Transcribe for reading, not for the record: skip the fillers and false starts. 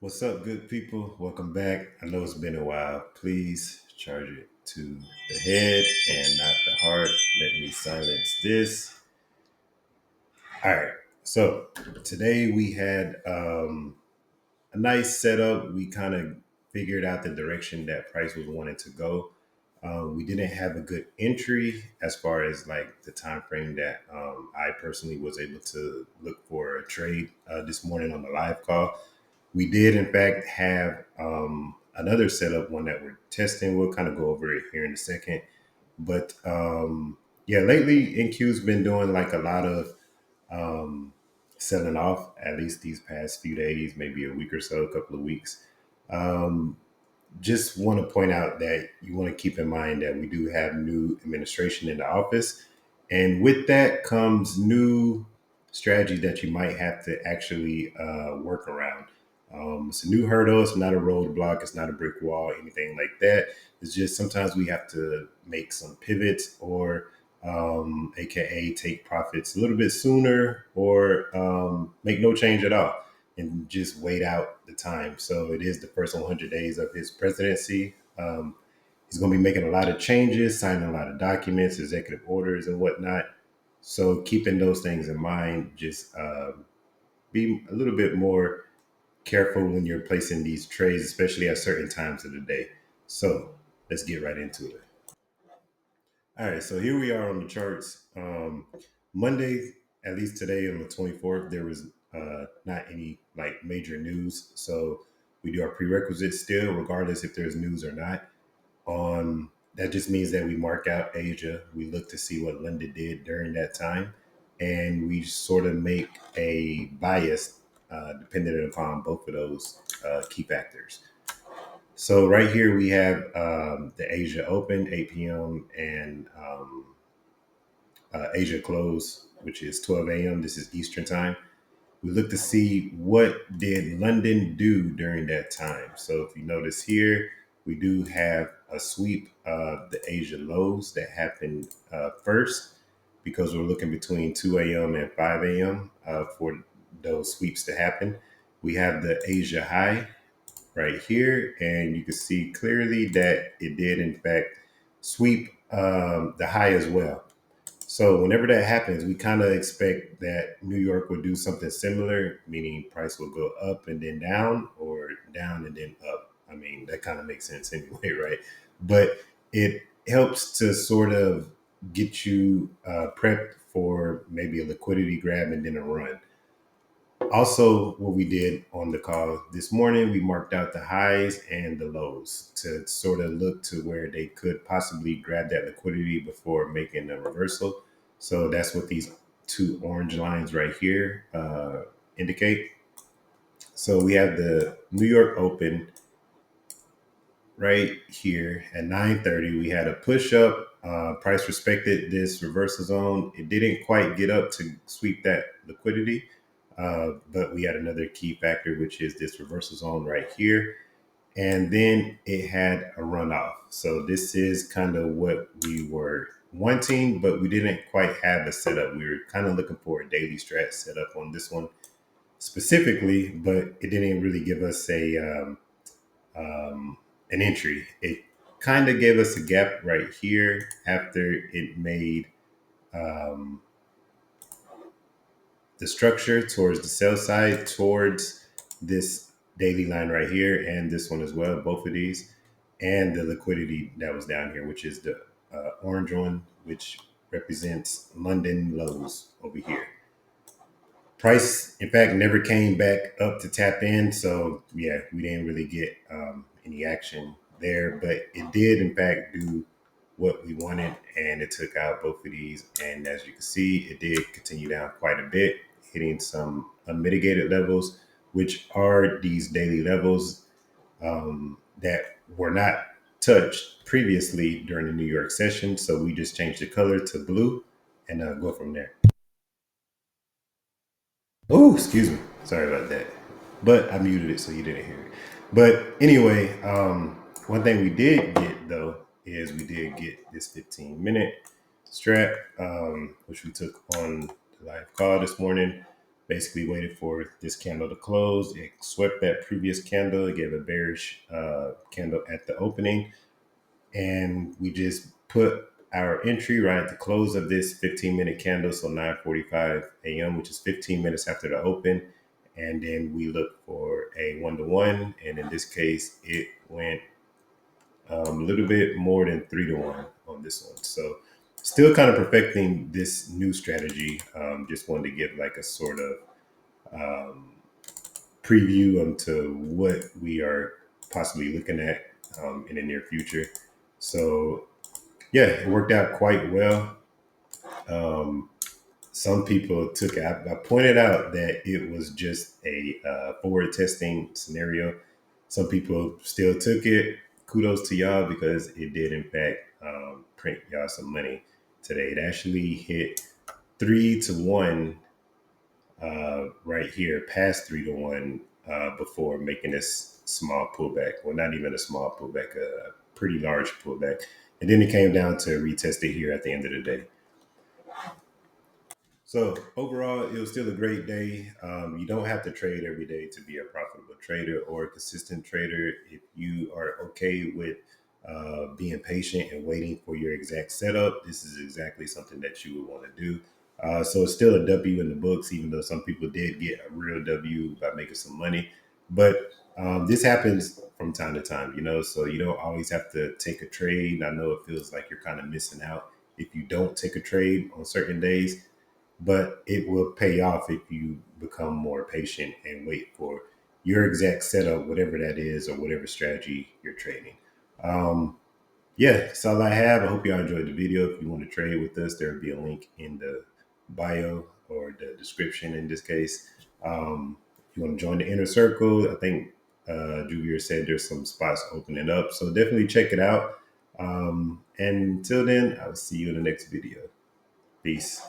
What's up, good people? Welcome back. I know it's been a while. Please charge it to the head and not the heart. Let me silence this. All right. So today we had a nice setup. We kind of figured out the direction that price was wanting to go. We didn't have a good entry as far as like the time frame that I personally was able to look for a trade this morning on the live call. We did, in fact, have another setup, one that we're testing. We'll kind of go over it here in a second. But yeah, lately NQ's been doing like a lot of um, selling off, at least these past few days, maybe a week or so, a couple of weeks. Um, just want to point out that you want to keep in mind that we do have new administration in the office. And with that comes new strategy that you might have to actually work around. It's a new hurdle. It's not a roadblock. It's not a brick wall, anything like that. It's just sometimes we have to make some pivots or AKA take profits a little bit sooner or make no change at all and just wait out the time. So it is the first 100 days of his presidency. He's going to be making a lot of changes, signing a lot of documents, executive orders, and whatnot. So keeping those things in mind, just be a little bit more careful when you're placing these trades, especially at certain times of the day. So let's get right into it. All right, so here we are on the charts. Monday, at least today on the 24th, there was not any like major news. So we do our prerequisites still, regardless if there's news or not. That just means that we mark out Asia. We look to see what London did during that time, and we sort of make a bias dependent upon both of those key factors. So right here we have the Asia Open, 8 p.m. and Asia close, which is 12 a.m. This is Eastern time. We look to see what did London do during that time. So if you notice here, we do have a sweep of the Asia lows that happened first because we're looking between 2 a.m. and 5 a.m. For those sweeps to happen. We have the Asia high right here, and you can see clearly that it did in fact sweep the high as well. So whenever that happens, we kind of expect that New York will do something similar, meaning price will go up and then down, or down and then up. I mean, that kind of makes sense anyway, right? But it helps to sort of get you prepped for maybe a liquidity grab and then a run. Also, what we did on the call this morning, we marked out the highs and the lows to sort of look to where they could possibly grab that liquidity before making a reversal. So that's what these two orange lines right here indicate. So we have the New York Open right here at 9:30. We had a push up. Price respected this reversal zone. It didn't quite get up to sweep that liquidity, but we had another key factor, which is this reversal zone right here. And then it had a runoff. So this is kind of what we were wanting, but we didn't quite have a setup. We were kind of looking for a daily strat setup on this one specifically, but it didn't really give us an entry. It kind of gave us a gap right here after it made um, the structure towards the sell side, towards this daily line right here, and this one as well, both of these, and the liquidity that was down here, which is the orange one, which represents London lows over here. Price, in fact, never came back up to tap in. So, yeah, we didn't really get any action there, but it did, in fact, do what we wanted and it took out both of these. And as you can see, it did continue down quite a bit, hitting some unmitigated levels, which are these daily levels that were not touched previously during the New York session. So we just changed the color to blue and go from there. Oh, excuse me. Sorry about that. But I muted it so you didn't hear it. But anyway, one thing we did get though is we did get this 15-minute strap, which we took on the live call this morning. Basically waited for this candle to close. It swept that previous candle. It gave a bearish candle at the opening. And we just put our entry right at the close of this 15-minute candle, so 9:45 a.m., which is 15 minutes after the open. And then we look for a 1-to-1, and in this case, it went a little bit more than 3-to-1 on this one. So still kind of perfecting this new strategy. Just wanted to give like a sort of um, preview into what we are possibly looking at in the near future. So yeah, it worked out quite well. Um, some people took it. I pointed out that it was just a forward testing scenario. Some people still took it. Kudos to y'all because it did, in fact, print y'all some money today. It actually hit 3-to-1 right here, past 3-to-1 before making this small pullback. Well, not even a small pullback, a pretty large pullback. And then it came down to retest it here at the end of the day. So overall, it was still a great day. You don't have to trade every day to be a profitable trader or a consistent trader. If you are okay with being patient and waiting for your exact setup, this is exactly something that you would want to do. So it's still a W in the books, even though some people did get a real W by making some money. But this happens from time to time, so you don't always have to take a trade. I know it feels like you're kind of missing out if you don't take a trade on certain days, but it will pay off if you become more patient and wait for your exact setup, whatever that is, or whatever strategy you're trading. Um, yeah, that's all I have. I hope y'all enjoyed the video. If you want to trade with us, there will be a link in the bio or the description in this case. If you want to join the inner circle, I think Juvier said there's some spots opening up. So definitely check it out. And until then, I will see you in the next video. Peace.